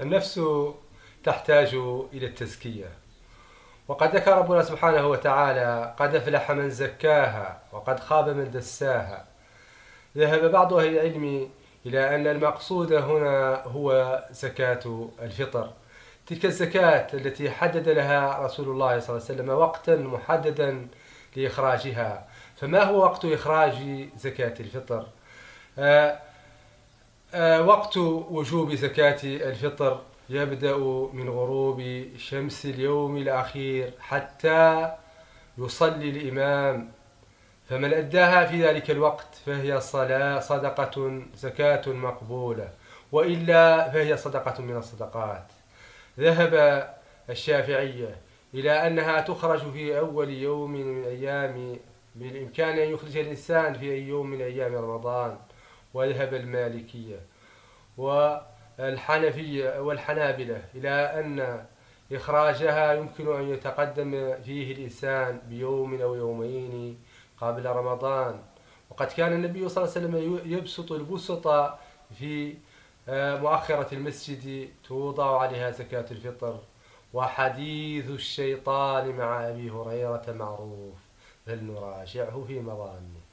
النفس تحتاج إلى التزكية، وقد ذكر ربنا سبحانه وتعالى: قد أفلح من زكاها وقد خاب من دساها. ذهب بعض أهل العلم إلى أن المقصود هنا هو زكاة الفطر، تلك الزكاة التي حدد لها رسول الله صلى الله عليه وسلم وقتا محددا لإخراجها. فما هو وقت إخراج زكاة الفطر؟ آه، وقت وجوب زكاة الفطر يبدأ من غروب شمس اليوم الأخير حتى يصلي الإمام، فمن أداها في ذلك الوقت فهي صدقة زكاة مقبولة، وإلا فهي صدقة من الصدقات. ذهب الشافعية إلى أنها تخرج في أول يوم من أيام، بالإمكان أن يخرج الإنسان في أي يوم من أيام رمضان. وذهب المالكية والحنفية والحنابلة إلى أن إخراجها يمكن أن يتقدم فيه الإنسان بيوم أو يومين قبل رمضان. وقد كان النبي صلى الله عليه وسلم يبسط البسط في مؤخرة المسجد توضع عليها زكاة الفطر. وحديث الشيطان مع أبي هريرة معروف، فلنراجعه في مظانه.